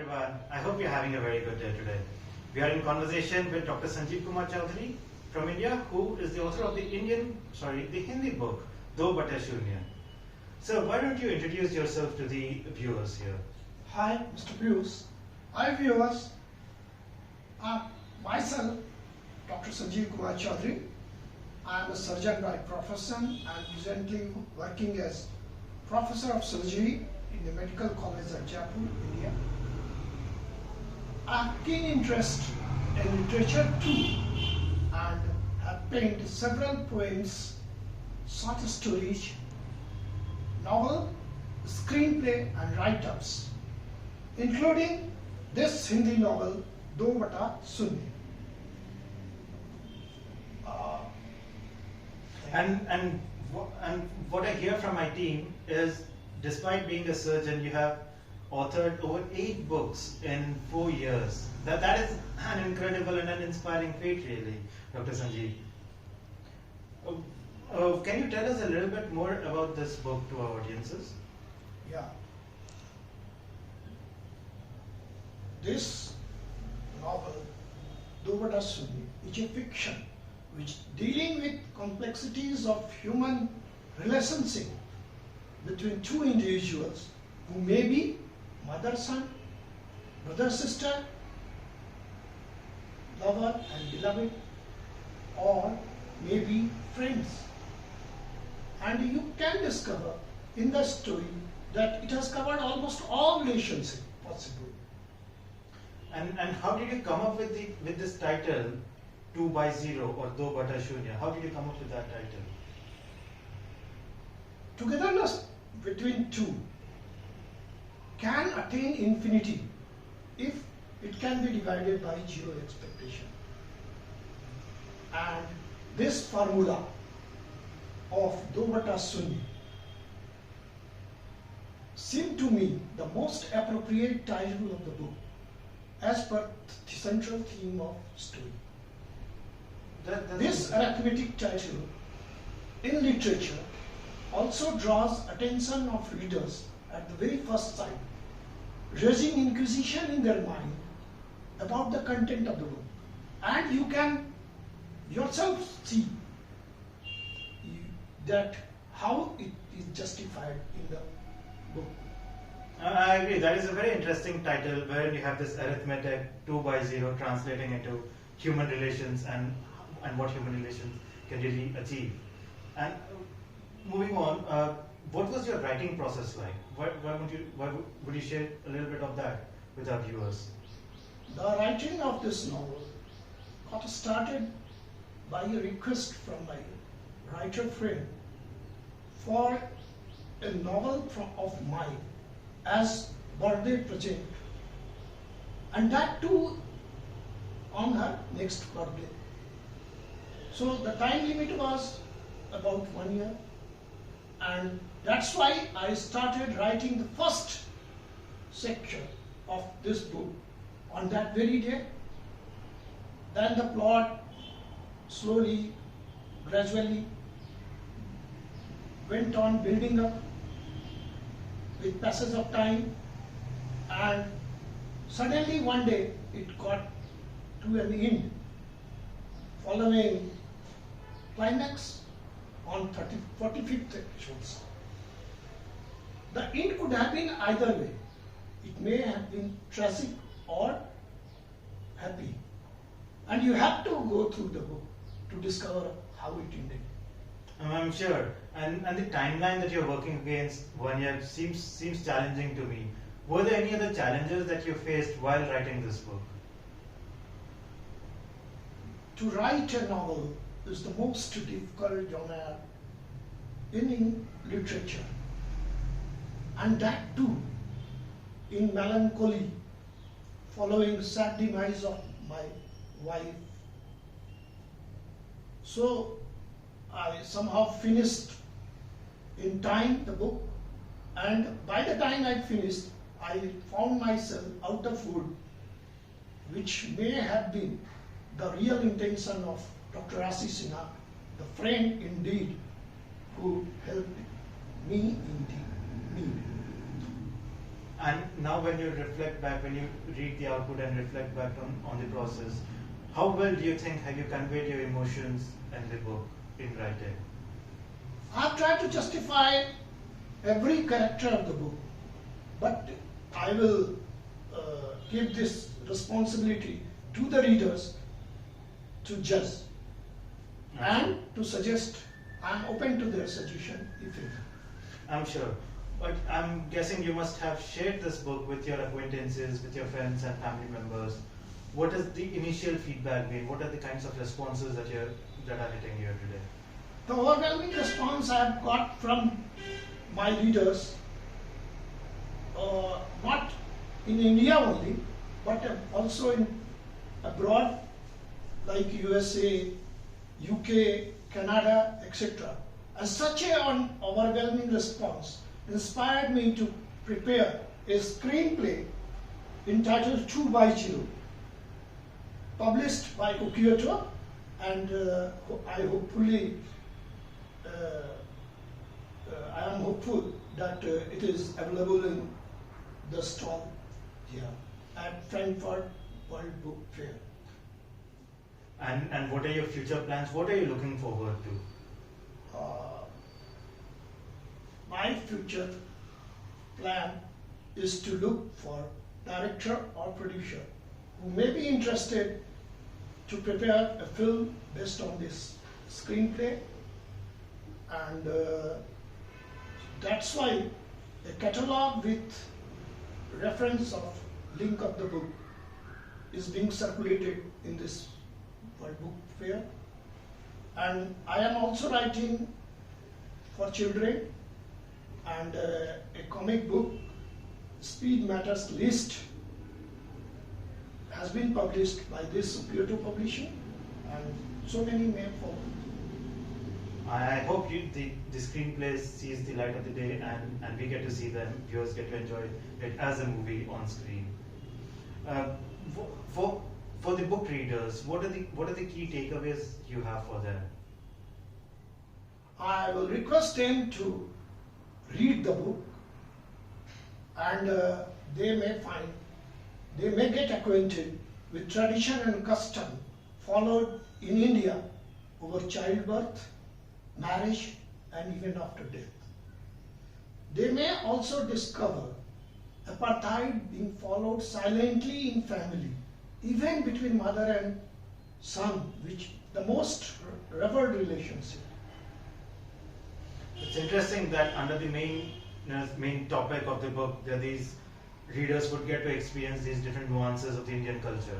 everyone. I hope you're having a very good day today. We are in conversation with Dr. Sanjeew Chowdhary from India, who is the author of the Hindi book, Bata, Shuniya. So why don't you introduce yourself to the viewers here? Hi, Mr. Pius. Hi, viewers. Myself, Dr. Sanjeew Chowdhary. I am a surgeon by profession and presently working as Professor of Surgery in the Medical College at Jaipur, India. I have keen interest in literature too and have penned several poems, short stories, novel, screenplay and write-ups, including this Hindi novel, Bata, Shuniya. And what I hear from my team is, despite being a surgeon, you have authored over 8 books in 4 years. That is an incredible and an inspiring feat, really, Dr. Sanjeew. Can you tell us a little bit more about this book to our audiences? Yeah. This novel, Bata, Shuniya, is a fiction which dealing with complexities of human relationship between two individuals who may be mother-son, brother-sister, lover and beloved, or maybe friends. And you can discover in the story that it has covered almost all relationships possible. And how did you come up with this title, 2x0 or Bata, Shuniya? How did you come up with that title? Togetherness between two can attain infinity if it can be divided by zero expectation. And this formula of Bata, Shuniya seemed to me the most appropriate title of the book as per the central theme of story. This arithmetic title in literature also draws attention of readers at the very first sight, raising inquisition in their mind about the content of the book. And you can yourself see that how it is justified in the book. I agree. That is a very interesting title, where you have this arithmetic 2x0 translating into human relations and what human relations can really achieve. And moving on, what was your writing process like? Why would you share a little bit of that with our viewers? The writing of this novel got started by a request from my writer friend for a novel of mine as birthday present, and that too on her next birthday. So the time limit was about 1 year, and that's why I started writing the first section of this book on that very day. Then the plot slowly, gradually went on building up with passage of time, and suddenly one day it got to an end following climax on 45th episodes. The end could have been either way. It may have been tragic or happy, and you have to go through the book to discover how it ended. I'm sure. And the timeline that you're working against, 1 year, seems challenging to me. Were there any other challenges that you faced while writing this book? To write a novel is the most difficult genre in literature, and that too in melancholy following sad demise of my wife. So I somehow finished in time the book, and by the time I finished, I found myself out of wood, which may have been the real intention of Dr. Sinha, the friend indeed who helped me in the need. And now when you reflect back, when you read the output and reflect back on the process, how well do you think have you conveyed your emotions in the book in writing? I've tried to justify every character of the book, but I will give this responsibility to the readers to judge and to suggest. I'm open to their suggestion if it. I'm sure. But I'm guessing you must have shared this book with your acquaintances, with your friends and family members. What has the initial feedback been? What are the kinds of responses that are hitting you today? The overwhelming response I've got from my readers, not in India only, but also in abroad, like USA, UK, Canada, etc. And such an overwhelming response inspired me to prepare a screenplay entitled 2 by 0, published by Kyoto, and I am hopeful that it is available in the stall here at Frankfurt World Book Fair. And what are your future plans? What are you looking forward to? My future plan is to look for director or producer who may be interested to prepare a film based on this screenplay, and that's why a catalog with reference of link of the book is being circulated in this World Book Fair. And I am also writing for children, and a comic book, Speed Matters List, has been published by this Kyoto publishing, and so many may follow. I hope the screenplay sees the light of the day and we get to see them, viewers get to enjoy it as a movie on screen. For the book readers, what are the key takeaways you have for them? I will request them to read the book, and they may get acquainted with tradition and custom followed in India over childbirth, marriage, and even after death. They may also discover apartheid being followed silently in family, even between mother and son, which the most revered relationship. It's interesting that under the main topic of the book, that these readers would get to experience these different nuances of the Indian culture.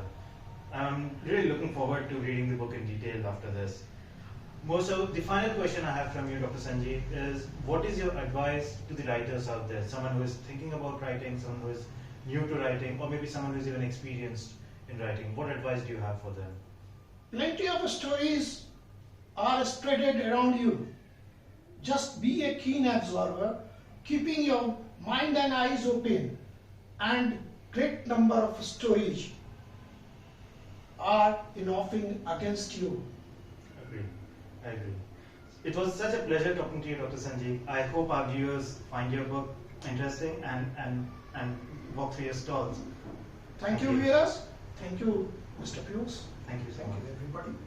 I'm really looking forward to reading the book in detail after this. So the final question I have from you, Dr. Sanjeew, is what is your advice to the writers out there? Someone who is thinking about writing, someone who is new to writing, or maybe someone who is even experienced in writing. What advice do you have for them? Plenty of stories are spreaded around you. Just be a keen observer, keeping your mind and eyes open, and great number of stories are in offing against you. I agree. It was such a pleasure talking to you, Dr. Sanjeew. I hope our viewers find your book interesting and walk through your stalls. Thank you, viewers. Thank you, Mr. Pius. Thank you so Thank much. you, everybody.